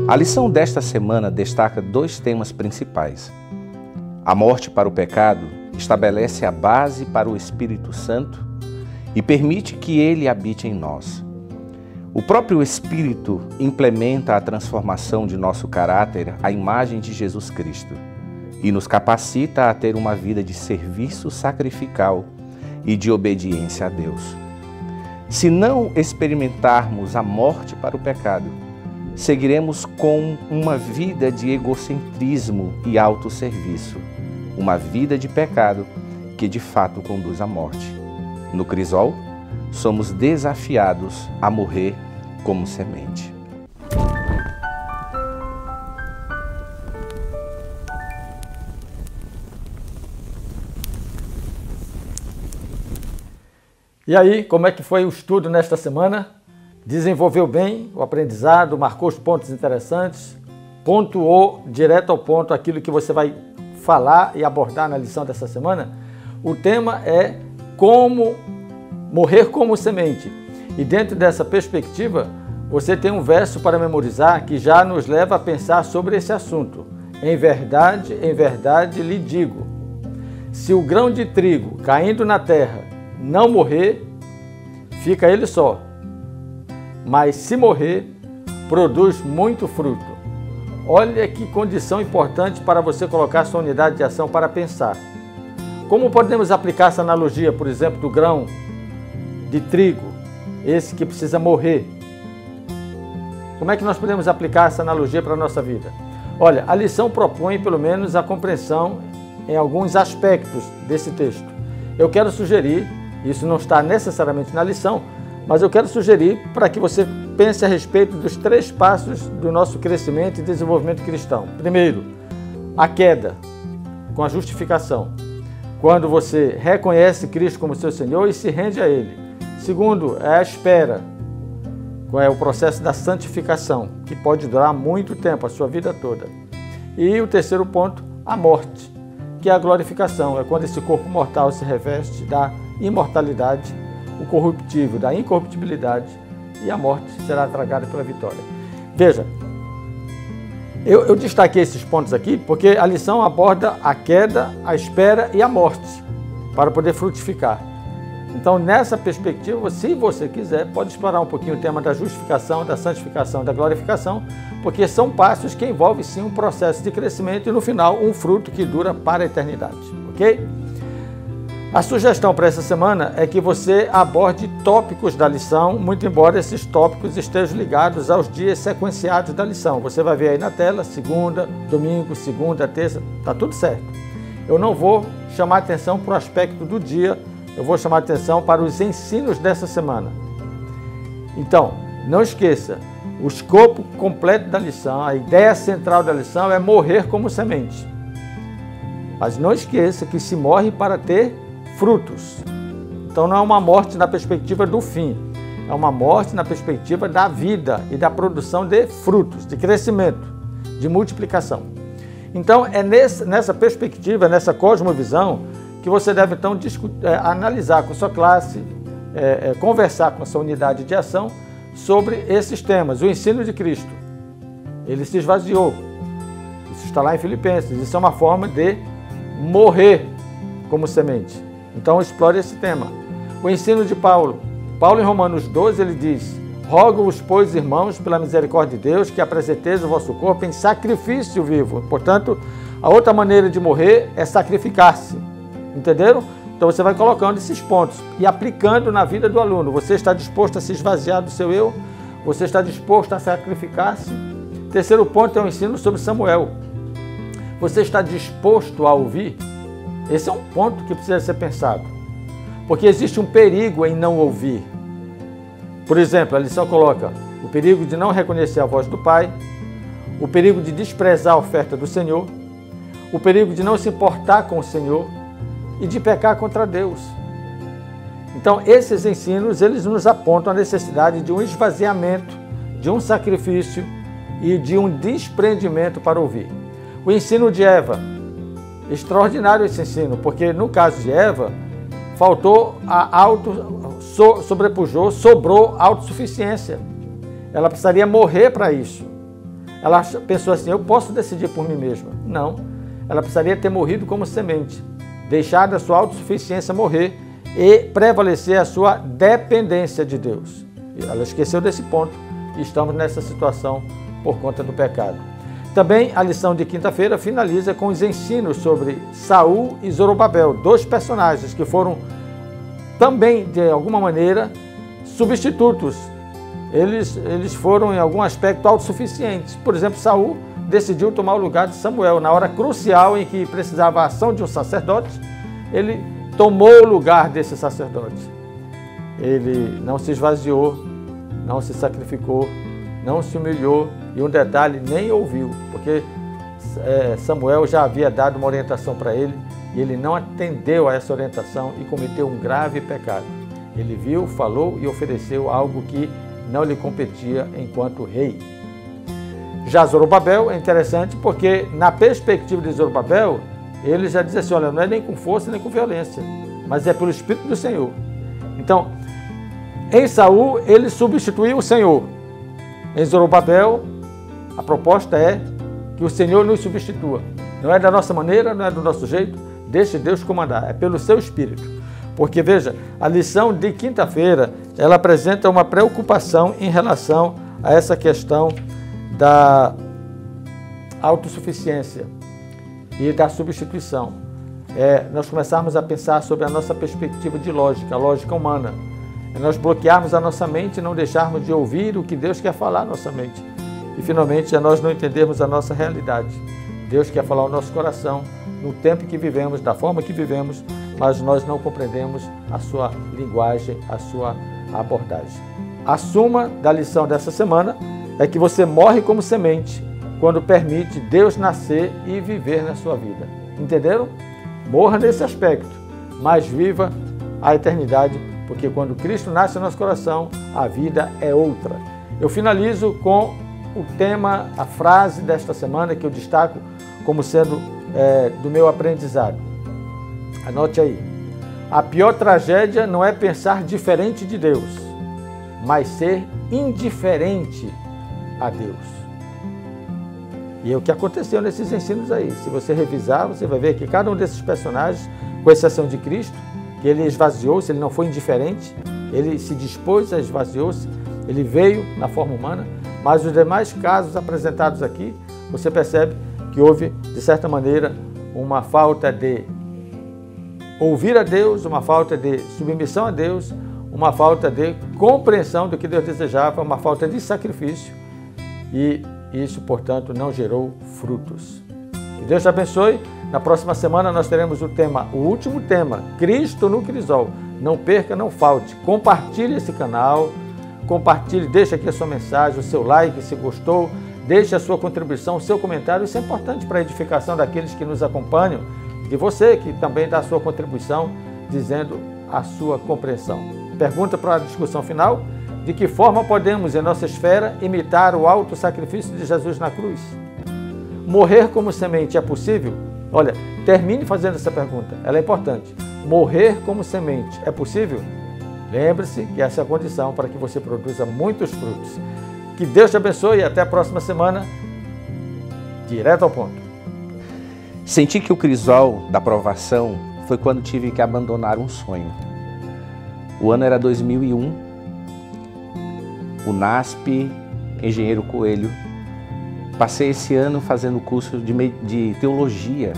A lição desta semana destaca dois temas principais. A morte para o pecado estabelece a base para o Espírito Santo e permite que ele habite em nós. O próprio Espírito implementa a transformação de nosso caráter à imagem de Jesus Cristo e nos capacita a ter uma vida de serviço sacrificial e de obediência a Deus. Se não experimentarmos a morte para o pecado, seguiremos com uma vida de egocentrismo e autosserviço, uma vida de pecado que de fato conduz à morte. No Crisol, somos desafiados a morrer como semente. E aí, como é que foi o estudo nesta semana? Desenvolveu bem o aprendizado, marcou os pontos interessantes, pontuou direto ao ponto aquilo que você vai falar e abordar na lição dessa semana? O tema é como morrer como semente. E dentro dessa perspectiva, você tem um verso para memorizar que já nos leva a pensar sobre esse assunto. Em verdade lhe digo, se o grão de trigo caindo na terra não morrer, fica ele só. Mas se morrer, produz muito fruto. Olha que condição importante para você colocar sua unidade de ação para pensar. Como podemos aplicar essa analogia, por exemplo, do grão de trigo, esse que precisa morrer? Como é que nós podemos aplicar essa analogia para a nossa vida? Olha, a lição propõe pelo menos a compreensão em alguns aspectos desse texto. Eu quero sugerir, isso não está necessariamente na lição, mas eu quero sugerir para que você pense a respeito dos 3 passos do nosso crescimento e desenvolvimento cristão. Primeiro, a queda, com a justificação, quando você reconhece Cristo como seu Senhor e se rende a Ele. Segundo, é a espera, é o processo da santificação, que pode durar muito tempo, a sua vida toda. E o terceiro ponto, a morte, que é a glorificação, é quando esse corpo mortal se reveste da imortalidade, o corruptível da incorruptibilidade, e a morte será tragada pela vitória. Veja, eu destaquei esses pontos aqui porque a lição aborda a queda, a espera e a morte, para poder frutificar. Então, nessa perspectiva, se você quiser, pode explorar um pouquinho o tema da justificação, da santificação, da glorificação, porque são passos que envolvem sim um processo de crescimento e, no final, um fruto que dura para a eternidade, ok? A sugestão para essa semana é que você aborde tópicos da lição, muito embora esses tópicos estejam ligados aos dias sequenciados da lição. Você vai ver aí na tela, segunda, domingo, segunda, terça, tá tudo certo. Eu não vou chamar atenção para o aspecto do dia, eu vou chamar atenção para os ensinos dessa semana. Então, não esqueça, o escopo completo da lição, a ideia central da lição é morrer como semente. Mas não esqueça que se morre para ter frutos. Então não é uma morte na perspectiva do fim, é uma morte na perspectiva da vida e da produção de frutos, de crescimento, de multiplicação. Então é nessa perspectiva, nessa cosmovisão, que você deve então analisar com sua classe, conversar com a sua unidade de ação sobre esses temas. O ensino de Cristo, ele se esvaziou, isso está lá em Filipenses, isso é uma forma de morrer como semente. Então explore esse tema. O ensino de Paulo. Paulo em Romanos 12 ele diz: rogo-vos, pois, irmãos, pela misericórdia de Deus, que apresenteis o vosso corpo em sacrifício vivo. Portanto, a outra maneira de morrer é sacrificar-se. Entenderam? Então você vai colocando esses pontos e aplicando na vida do aluno. Você está disposto a se esvaziar do seu eu? Você está disposto a sacrificar-se? Terceiro ponto é o ensino sobre Samuel. Você está disposto a ouvir? Esse é um ponto que precisa ser pensado, porque existe um perigo em não ouvir. Por exemplo, a lição coloca o perigo de não reconhecer a voz do Pai, o perigo de desprezar a oferta do Senhor, o perigo de não se importar com o Senhor e de pecar contra Deus. Então, esses ensinos, eles nos apontam a necessidade de um esvaziamento, de um sacrifício e de um desprendimento para ouvir. O ensino de Eva, extraordinário esse ensino, porque no caso de Eva, faltou sobrou autossuficiência. Ela precisaria morrer para isso. Ela pensou assim, eu posso decidir por mim mesma. Não, ela precisaria ter morrido como semente, deixado a sua autossuficiência morrer e prevalecer a sua dependência de Deus. Ela esqueceu desse ponto e estamos nessa situação por conta do pecado. Também a lição de quinta-feira finaliza com os ensinos sobre Saul e Zorobabel, dois personagens que foram também, de alguma maneira, substitutos. Eles foram, em algum aspecto, autossuficientes. Por exemplo, Saul decidiu tomar o lugar de Samuel. Na hora crucial em que precisava a ação de um sacerdote, ele tomou o lugar desse sacerdote. Ele não se esvaziou, não se sacrificou, não se humilhou e, um detalhe, nem ouviu, porque Samuel já havia dado uma orientação para ele e ele não atendeu a essa orientação e cometeu um grave pecado. Ele viu, falou e ofereceu algo que não lhe competia enquanto rei. Já Zorobabel é interessante porque, na perspectiva de Zorobabel, ele já diz assim, olha, não é nem com força nem com violência, mas é pelo Espírito do Senhor. Então, em Saul, ele substituiu o Senhor. Em Zorobabel, a proposta é que o Senhor nos substitua. Não é da nossa maneira, não é do nosso jeito, deixe Deus comandar, é pelo seu Espírito. Porque, veja, a lição de quinta-feira, ela apresenta uma preocupação em relação a essa questão da autossuficiência e da substituição. Nós começarmos a pensar sobre a nossa perspectiva de lógica, a lógica humana. Nós bloquearmos a nossa mente e não deixarmos de ouvir o que Deus quer falar à nossa mente. E, finalmente, nós não entendermos a nossa realidade. Deus quer falar ao nosso coração, no tempo que vivemos, da forma que vivemos, mas nós não compreendemos a sua linguagem, a sua abordagem. A suma da lição dessa semana é que você morre como semente quando permite Deus nascer e viver na sua vida. Entenderam? Morra nesse aspecto, mas viva a eternidade, porque quando Cristo nasce no nosso coração, a vida é outra. Eu finalizo com o tema, a frase desta semana que eu destaco como sendo do meu aprendizado. Anote aí. A pior tragédia não é pensar diferente de Deus, mas ser indiferente a Deus. E é o que aconteceu nesses ensinos aí. Se você revisar, você vai ver que cada um desses personagens, com exceção de Cristo, que ele esvaziou-se, ele não foi indiferente, ele se dispôs a esvaziou-se, ele veio na forma humana, mas os demais casos apresentados aqui, você percebe que houve, de certa maneira, uma falta de ouvir a Deus, uma falta de submissão a Deus, uma falta de compreensão do que Deus desejava, uma falta de sacrifício, e isso, portanto, não gerou frutos. Que Deus te abençoe. Na próxima semana nós teremos o último tema, Cristo no Crisol. Não perca, não falte. Compartilhe esse canal, compartilhe, deixe aqui a sua mensagem, o seu like, se gostou, deixe a sua contribuição, o seu comentário. Isso é importante para a edificação daqueles que nos acompanham e você que também dá a sua contribuição, dizendo a sua compreensão. Pergunta para a discussão final: de que forma podemos, em nossa esfera, imitar o alto sacrifício de Jesus na cruz? Morrer como semente é possível? Olha, termine fazendo essa pergunta, ela é importante. Morrer como semente é possível? Lembre-se que essa é a condição para que você produza muitos frutos. Que Deus te abençoe e até a próxima semana. Direto ao ponto. Senti que o crisol da provação foi quando tive que abandonar um sonho. O ano era 2001. O NASP, Engenheiro Coelho. Passei esse ano fazendo curso de teologia.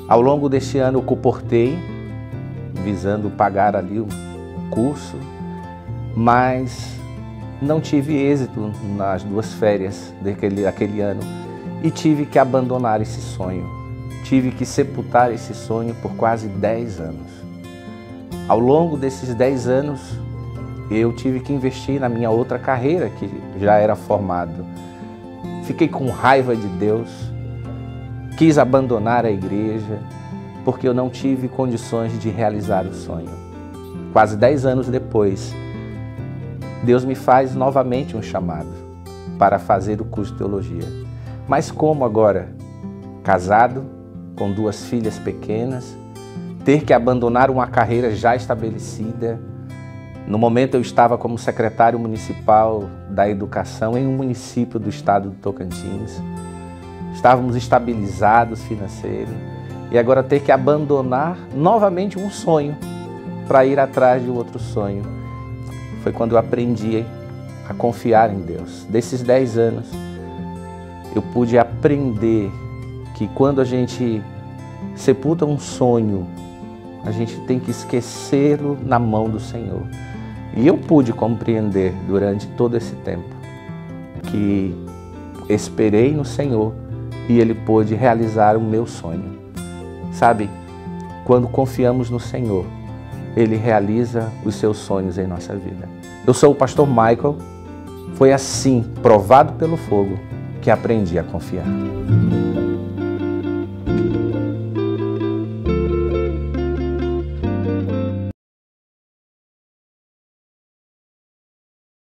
Ao longo deste ano eu comportei, visando pagar ali o curso, mas não tive êxito nas 2 férias daquele ano e tive que abandonar esse sonho. Tive que sepultar esse sonho por quase 10 anos. Ao longo desses 10 anos, eu tive que investir na minha outra carreira, que já era formado. Fiquei com raiva de Deus, quis abandonar a igreja, porque eu não tive condições de realizar o sonho. Quase 10 anos depois, Deus me faz novamente um chamado para fazer o curso de teologia. Mas como agora? Casado, com 2 filhas pequenas, ter que abandonar uma carreira já estabelecida. No momento eu estava como secretário municipal da educação em um município do estado do Tocantins. Estávamos estabilizados financeiro e agora ter que abandonar novamente um sonho para ir atrás de outro sonho. Foi quando eu aprendi a confiar em Deus. Desses 10 anos, eu pude aprender que quando a gente sepulta um sonho, a gente tem que esquecê-lo na mão do Senhor. E eu pude compreender durante todo esse tempo que esperei no Senhor e Ele pôde realizar o meu sonho. Sabe, quando confiamos no Senhor, Ele realiza os seus sonhos em nossa vida. Eu sou o pastor Michael. Foi assim, provado pelo fogo, que aprendi a confiar.